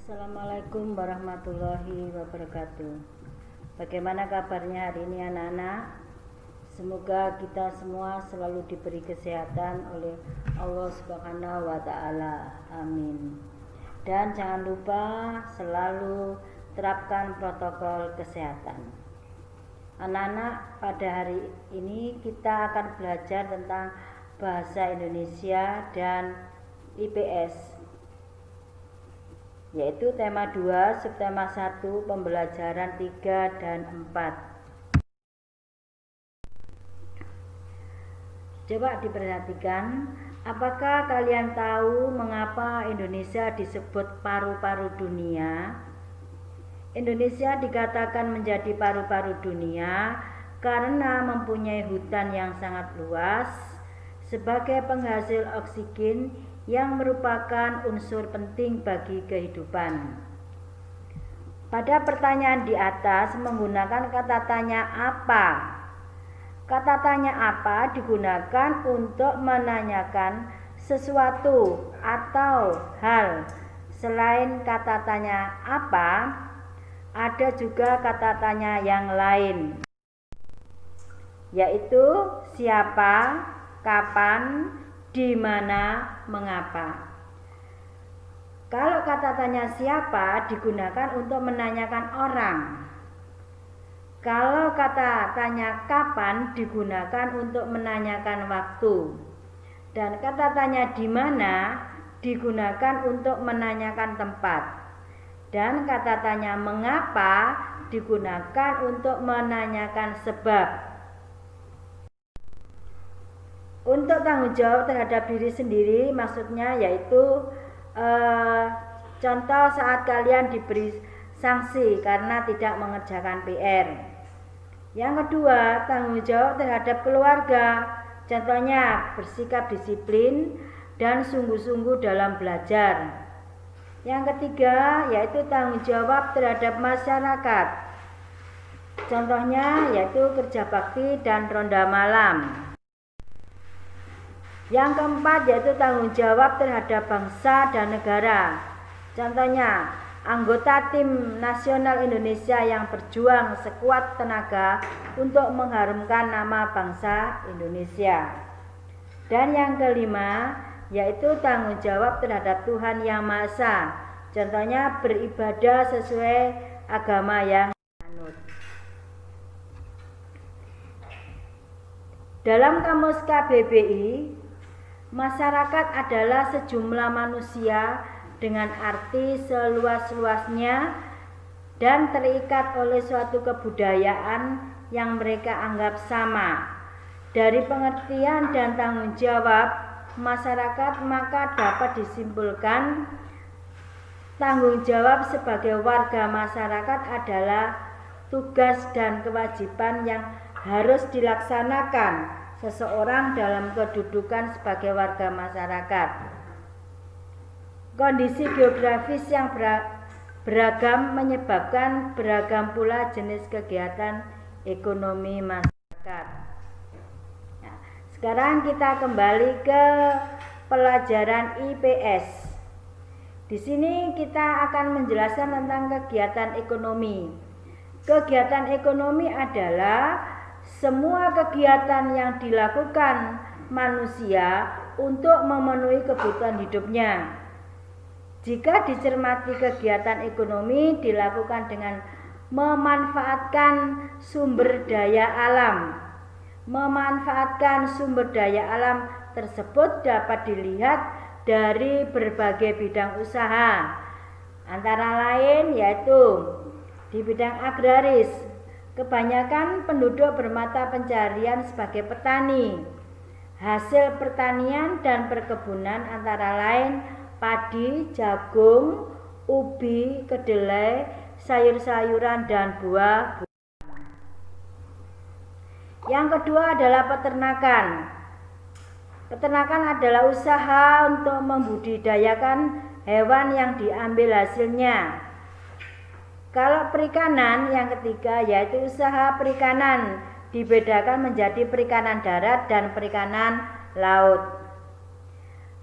Assalamualaikum warahmatullahi wabarakatuh. Bagaimana kabarnya hari ini anak-anak? Semoga kita semua selalu diberi kesehatan oleh Allah Subhanahu wa Ta'ala. Amin. Dan jangan lupa selalu terapkan protokol kesehatan. Anak-anak, pada hari ini kita akan belajar tentang bahasa Indonesia dan IPS, yaitu tema 2, subtema 1, pembelajaran 3 dan 4. Coba diperhatikan, apakah kalian tahu mengapa Indonesia disebut paru-paru dunia? Indonesia dikatakan menjadi paru-paru dunia karena mempunyai hutan yang sangat luas sebagai penghasil oksigen yang merupakan unsur penting bagi kehidupan. Pada pertanyaan di atas menggunakan kata tanya apa. Kata tanya apa digunakan untuk menanyakan sesuatu atau hal. Selain kata tanya apa, ada juga kata tanya yang lain, yaitu siapa, kapan, di mana, mengapa. Kalau kata tanya siapa digunakan untuk menanyakan orang. Kalau kata tanya kapan digunakan untuk menanyakan waktu. Dan kata tanya di mana digunakan untuk menanyakan tempat. Dan kata tanya mengapa digunakan untuk menanyakan sebab. Untuk tanggung jawab terhadap diri sendiri maksudnya yaitu contoh saat kalian diberi sanksi karena tidak mengerjakan PR. Yang kedua, tanggung jawab terhadap keluarga, contohnya bersikap disiplin dan sungguh-sungguh dalam belajar. Yang ketiga yaitu tanggung jawab terhadap masyarakat, contohnya yaitu kerja bakti dan ronda malam. Yang keempat yaitu tanggung jawab terhadap bangsa dan negara. Contohnya, anggota tim nasional Indonesia yang berjuang sekuat tenaga untuk mengharumkan nama bangsa Indonesia. Dan yang kelima yaitu tanggung jawab terhadap Tuhan Yang Maha Esa. Contohnya beribadah sesuai agama yang anut. Dalam kamus KBBI, masyarakat adalah sejumlah manusia dengan arti seluas-luasnya dan terikat oleh suatu kebudayaan yang mereka anggap sama. Dari pengertian dan tanggung jawab masyarakat maka dapat disimpulkan tanggung jawab sebagai warga masyarakat adalah tugas dan kewajiban yang harus dilaksanakan seseorang dalam kedudukan sebagai warga masyarakat. Kondisi geografis yang beragam menyebabkan beragam pula jenis kegiatan ekonomi masyarakat. Nah, sekarang kita kembali ke pelajaran IPS. Di sini kita akan menjelaskan tentang kegiatan ekonomi. Kegiatan ekonomi adalah semua kegiatan yang dilakukan manusia untuk memenuhi kebutuhan hidupnya. Jika dicermati kegiatan ekonomi dilakukan dengan memanfaatkan sumber daya alam. Memanfaatkan sumber daya alam tersebut dapat dilihat dari berbagai bidang usaha, antara lain yaitu di bidang agraris. Kebanyakan penduduk bermata pencarian sebagai petani. Hasil pertanian dan perkebunan antara lain padi, jagung, ubi, kedelai, sayur-sayuran dan buah. Yang kedua adalah peternakan. Peternakan adalah usaha untuk membudidayakan hewan yang diambil hasilnya. Kalau perikanan yang ketiga yaitu usaha perikanan, dibedakan menjadi perikanan darat dan perikanan laut.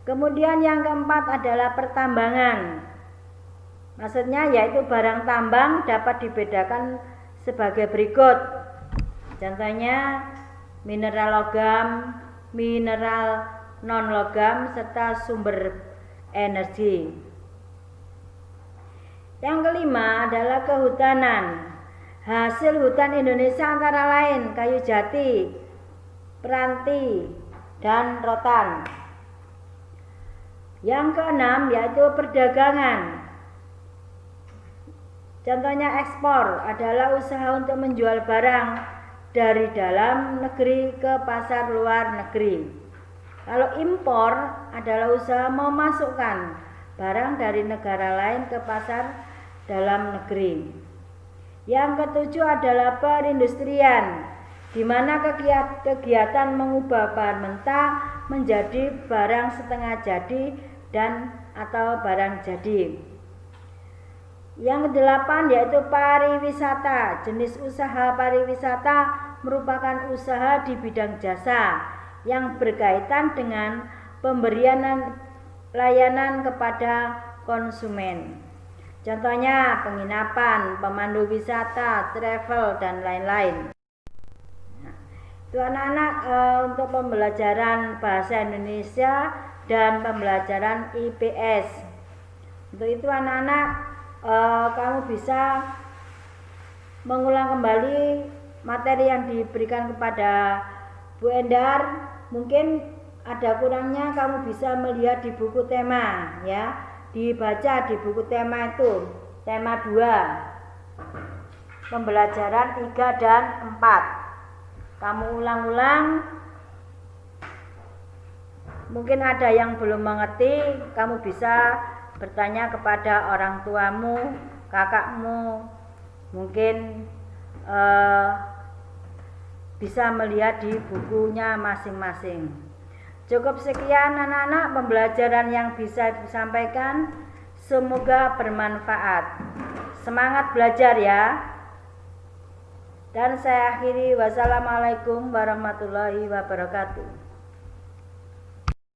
Kemudian yang keempat adalah pertambangan. Maksudnya yaitu barang tambang dapat dibedakan sebagai berikut. Contohnya mineral logam, mineral non logam, serta sumber energi. Yang kelima adalah kehutanan. Hasil hutan Indonesia antara lain kayu jati, peranti, dan rotan. Yang keenam yaitu perdagangan. Contohnya ekspor adalah usaha untuk menjual barang dari dalam negeri ke pasar luar negeri. Kalau impor adalah usaha memasukkan barang dari negara lain ke pasar dalam negeri. Yang ketujuh adalah perindustrian, di mana kegiatan mengubah bahan mentah menjadi barang setengah jadi dan atau barang jadi. Yang kedelapan yaitu pariwisata. Jenis usaha pariwisata merupakan usaha di bidang jasa yang berkaitan dengan pemberian layanan kepada konsumen. Contohnya penginapan, pemandu wisata, travel, dan lain-lain. Nah, itu anak-anak untuk pembelajaran bahasa Indonesia dan pembelajaran IPS. Untuk itu anak-anak kamu bisa mengulang kembali materi yang diberikan kepada Bu Endar. Mungkin ada kurangnya kamu bisa melihat di buku tema ya, dibaca di buku tema itu, tema 2 pembelajaran 3 dan 4. Kamu ulang-ulang. Mungkin ada yang belum mengerti, kamu bisa bertanya kepada orang tuamu, kakakmu, mungkin bisa melihat di bukunya masing-masing. Cukup sekian anak-anak pembelajaran yang bisa disampaikan, semoga bermanfaat. Semangat belajar ya. Dan saya akhiri, wassalamualaikum warahmatullahi wabarakatuh.